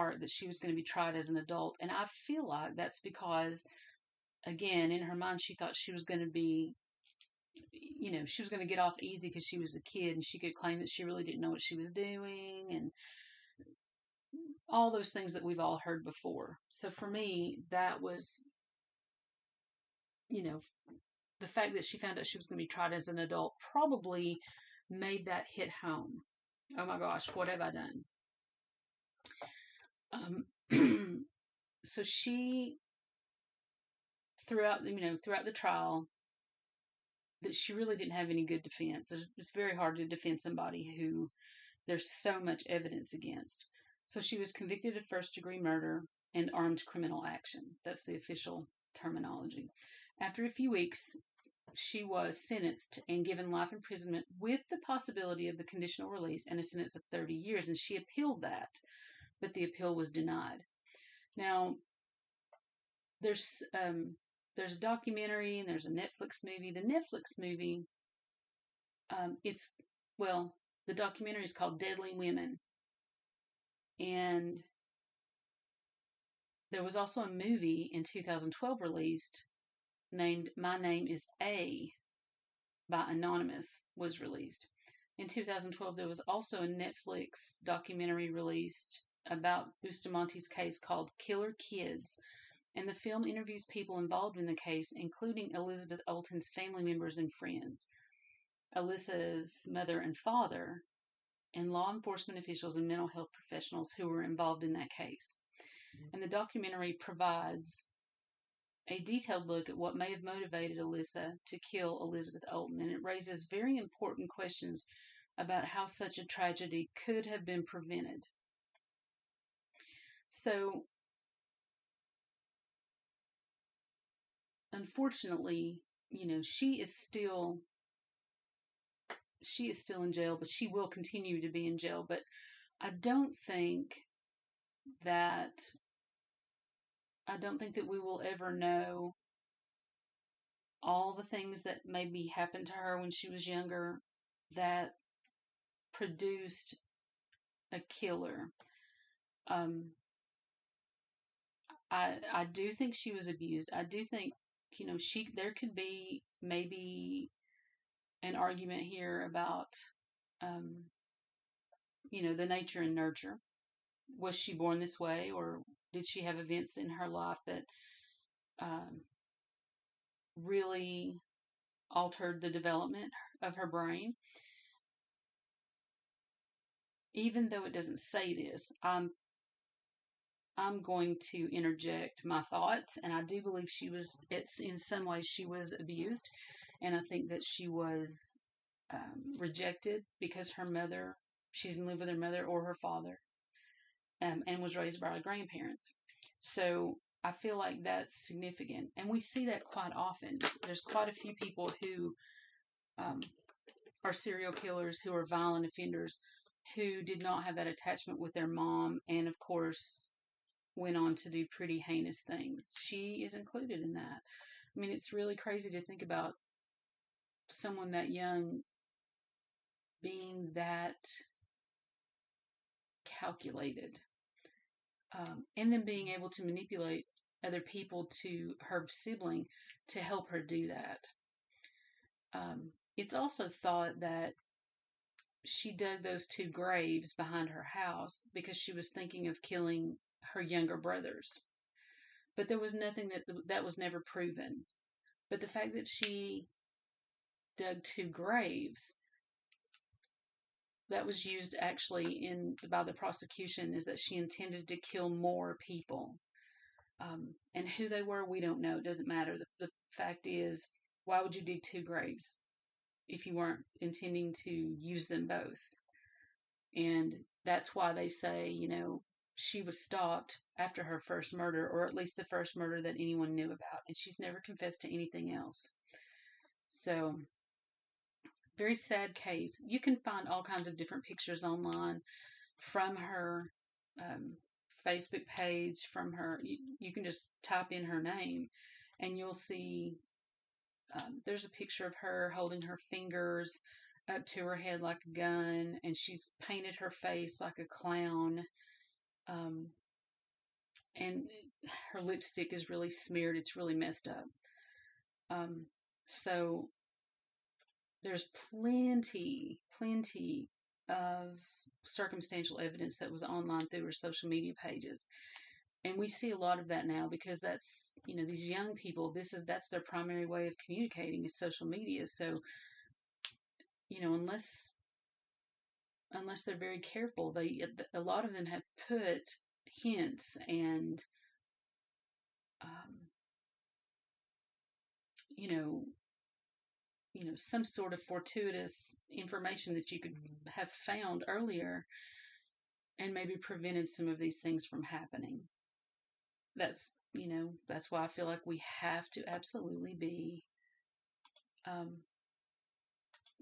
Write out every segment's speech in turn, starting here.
start that she was going to be tried as an adult. And I feel like that's because, again, in her mind, she thought she was going to be, she was going to get off easy because she was a kid and she could claim that she really didn't know what she was doing and all those things that we've all heard before. So for me, that was, the fact that she found out she was going to be tried as an adult probably made that hit home. Oh my gosh, what have I done? So she, throughout the trial, that she really didn't have any good defense. It's very hard to defend somebody who there's so much evidence against. So she was convicted of first-degree murder and armed criminal action. That's the official terminology. After a few weeks, she was sentenced and given life imprisonment with the possibility of the conditional release and a sentence of 30 years. And she appealed that, but the appeal was denied. Now, there's a documentary and there's a Netflix movie. The Netflix movie, the documentary is called Deadly Women. And there was also a movie in 2012 released named My Name is A by Anonymous was released. In 2012, there was also a Netflix documentary released about Bustamante's case called Killer Kids. And the film interviews people involved in the case, including Elizabeth Olten's family members and friends, Alyssa's mother and father, and law enforcement officials and mental health professionals who were involved in that case. And the documentary provides a detailed look at what may have motivated Alyssa to kill Elizabeth Olten, and it raises very important questions about how such a tragedy could have been prevented. So, unfortunately, she is still in jail, but she will continue to be in jail. But I don't think that we will ever know all the things that maybe happened to her when she was younger that produced a killer. I do think she was abused. I do think, there could be maybe an argument here about, the nature and nurture. Was she born this way, or did she have events in her life that really altered the development of her brain? Even though it doesn't say this, I'm going to interject my thoughts, and I do believe in some ways she was abused, and I think that she was rejected because she didn't live with her mother or her father, and was raised by her grandparents. So I feel like that's significant, and we see that quite often. There's quite a few people who are serial killers, who are violent offenders, who did not have that attachment with their mom, and of course went on to do pretty heinous things. She is included in that. I mean, it's really crazy to think about someone that young being that calculated, and then being able to manipulate other people, to her sibling, to help her do that. It's also thought that she dug those 2 graves behind her house because she was thinking of killing her younger brothers. But there was nothing that was never proven. But the fact that she dug 2 graves, that was used actually by the prosecution, is that she intended to kill more people. And who they were, we don't know. It doesn't matter. The fact is, why would you dig 2 graves if you weren't intending to use them both? And that's why they say, she was stopped after her first murder, or at least the first murder that anyone knew about, and she's never confessed to anything else. So, very sad case. You can find all kinds of different pictures online from her Facebook page, from her. You can just type in her name, and you'll see there's a picture of her holding her fingers up to her head like a gun, and she's painted her face like a clown. and her lipstick is really smeared. It's really messed up. So there's plenty of circumstantial evidence that was online through her social media pages. And we see a lot of that now because that's, these young people, that's their primary way of communicating is social media. So, unless they're very careful, a lot of them have put hints and, you know, some sort of fortuitous information that you could have found earlier and maybe prevented some of these things from happening. That's why I feel like we have to absolutely be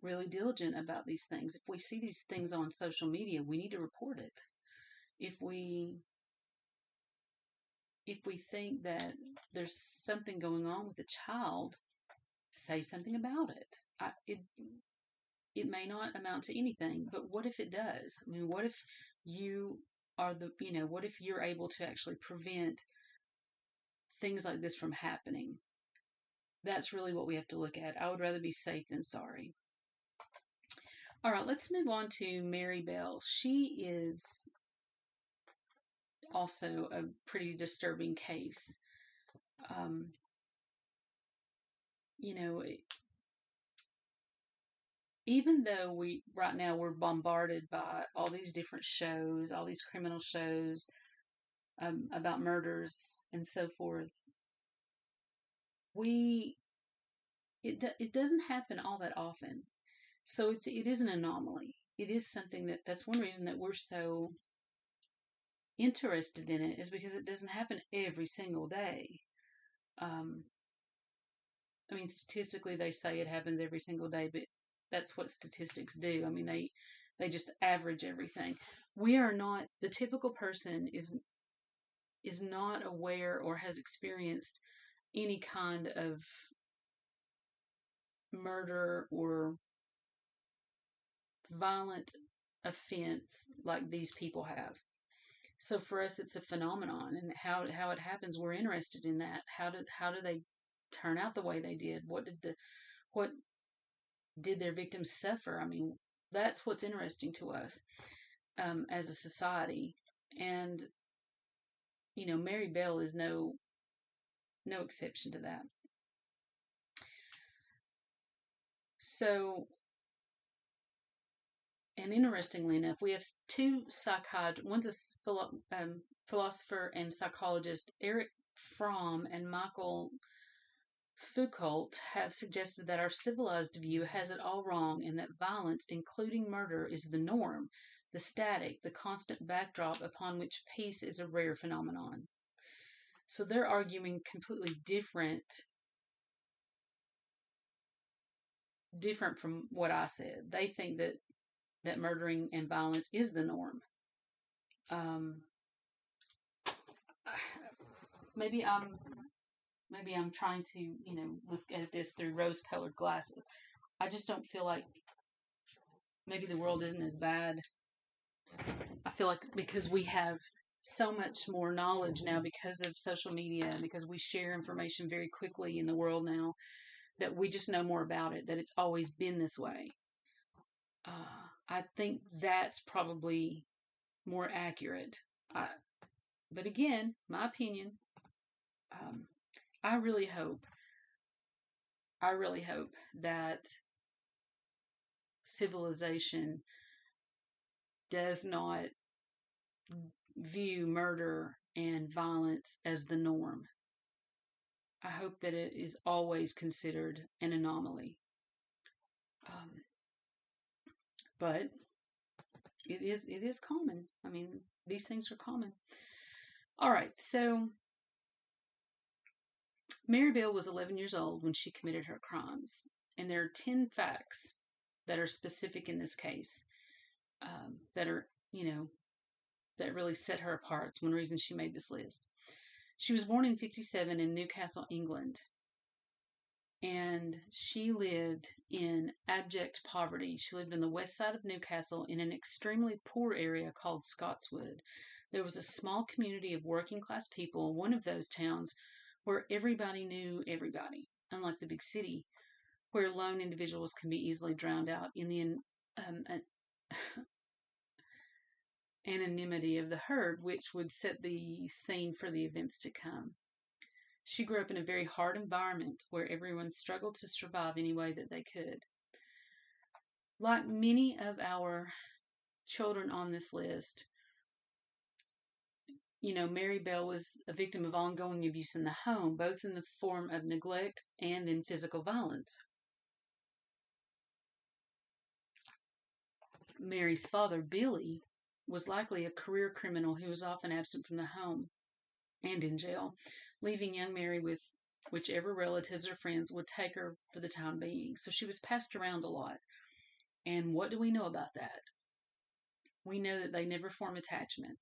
really diligent about these things. If we see these things on social media, we need to report it. If we think that there's something going on with a child, say something about it. It may not amount to anything, but what if it does? I mean, what if you are what if you're able to actually prevent things like this from happening? That's really what we have to look at. I would rather be safe than sorry. All right, let's move on to Mary Bell. She is also a pretty disturbing case. Even though right now we're bombarded by all these different shows, all these criminal shows about murders and so forth, it doesn't happen all that often. So it is an anomaly. It is something that's one reason that we're so interested in it, is because it doesn't happen every single day. I mean, statistically they say it happens every single day, but that's what statistics do. I mean, they just average everything. We are not, the typical person is not aware or has experienced any kind of murder or violent offense like these people have. So for us, it's a phenomenon, and how it happens, we're interested in that. How do they turn out the way they did? What did their victims suffer? I mean, that's what's interesting to us as a society. And Mary Bell is no exception to that. So, and interestingly enough, we have two psychiatrists. One's a philosopher and psychologist, Eric Fromm and Michael Foucault, have suggested that our civilized view has it all wrong, and that violence, including murder, is the norm, the static, the constant backdrop upon which peace is a rare phenomenon. So they're arguing completely different from what I said. They think that murdering and violence is the norm. Maybe I'm trying to, look at this through rose-colored glasses. I just don't feel like maybe the world isn't as bad. I feel like because we have so much more knowledge now because of social media, because we share information very quickly in the world now, that we just know more about it, that it's always been this way. I think that's probably more accurate. But again, my opinion, I really hope that civilization does not view murder and violence as the norm. I hope that it is always considered an anomaly. But it is common. I mean, these things are common. All right, so Mary Bell was 11 years old when she committed her crimes, and there are 10 facts that are specific in this case that are, that really set her apart. It's one reason she made this list. She was born in 1957 in Newcastle, England, and she lived in abject poverty. She lived on the west side of Newcastle in an extremely poor area called Scotswood. There was a small community of working class people in one of those towns where everybody knew everybody, unlike the big city, where lone individuals can be easily drowned out in the anonymity of the herd, which would set the scene for the events to come. She grew up in a very hard environment where everyone struggled to survive any way that they could. Like many of our children on this list, Mary Bell was a victim of ongoing abuse in the home, both in the form of neglect and in physical violence. Mary's father, Billy, was likely a career criminal who was often absent from the home and in jail, leaving young Mary with whichever relatives or friends would take her for the time being. So she was passed around a lot. And what do we know about that? We know that they never form attachment,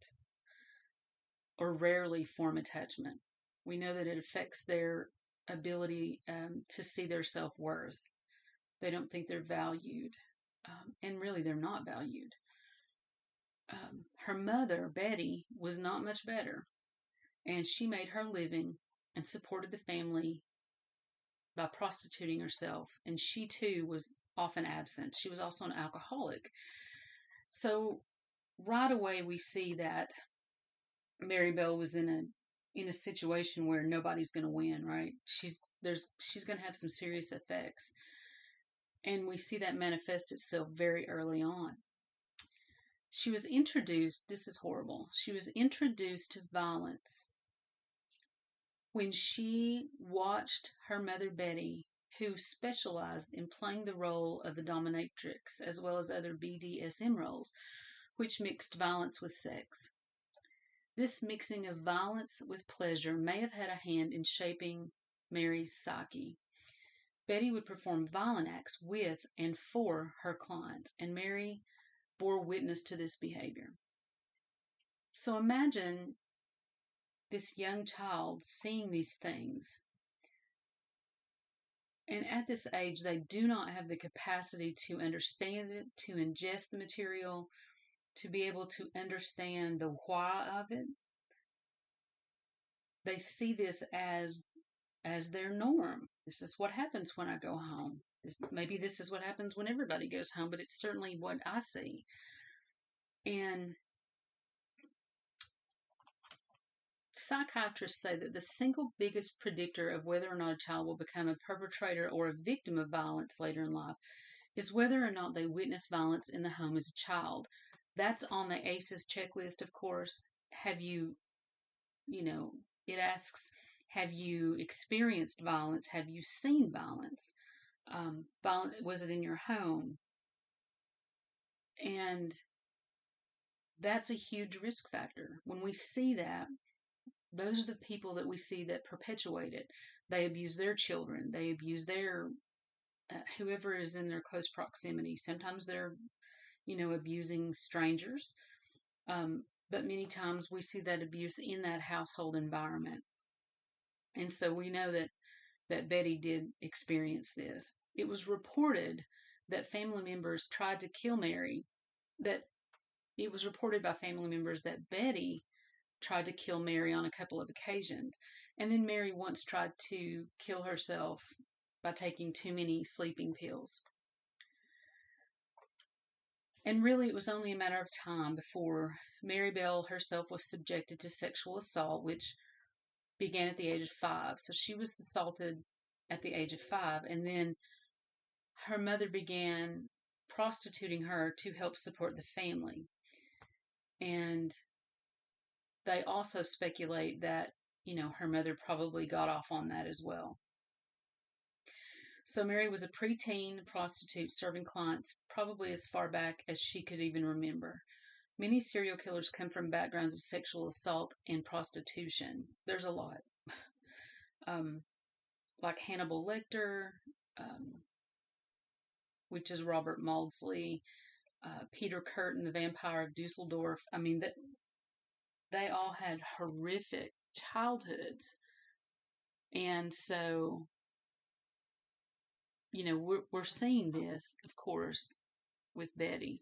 or rarely form attachment. We know that it affects their ability to see their self-worth. They don't think they're valued, and really they're not valued. Her mother, Betty, was not much better, and she made her living and supported the family by prostituting herself, and she too was often absent. She was also an alcoholic. So right away we see that Mary Bell was in a situation where nobody's going to win, right? She's going to have some serious effects. And we see that manifest itself very early on. She was introduced, this is horrible. She was introduced to violence when she watched her mother Betty, who specialized in playing the role of the dominatrix as well as other BDSM roles, which mixed violence with sex. This mixing of violence with pleasure may have had a hand in shaping Mary's psyche. Betty would perform violent acts with and for her clients, and Mary bore witness to this behavior. So imagine this young child seeing these things. And at this age, they do not have the capacity to understand it, to ingest the material, to be able to understand the why of it. They see this as their norm. This is what happens when I go home. Maybe this is what happens when everybody goes home, but it's certainly what I see. And psychiatrists say that the single biggest predictor of whether or not a child will become a perpetrator or a victim of violence later in life is whether or not they witness violence in the home as a child. That's on the ACEs checklist, of course. Have you, it asks, have you experienced violence? Have you seen violence? Was it in your home? And that's a huge risk factor. When we see that, those are the people that we see that perpetuate it. They abuse their children. They abuse their whoever is in their close proximity. Sometimes they're, abusing strangers. But many times we see that abuse in that household environment. And so we know that Betty did experience this. It was reported that family members tried to kill Mary, that it was reported by family members that Betty tried to kill Mary on a couple of occasions. And then Mary once tried to kill herself by taking too many sleeping pills. And really, it was only a matter of time before Mary Bell herself was subjected to sexual assault, which began at the age of 5. So she was assaulted at the age of 5. And then her mother began prostituting her to help support the family. And they also speculate that, her mother probably got off on that as well. So Mary was a preteen prostitute serving clients probably as far back as she could even remember. Many serial killers come from backgrounds of sexual assault and prostitution. There's a lot. Like Hannibal Lecter, which is Robert Maudsley, Peter Curtin, the Vampire of Dusseldorf. I mean, they all had horrific childhoods. And so, we're seeing this, of course, with Betty.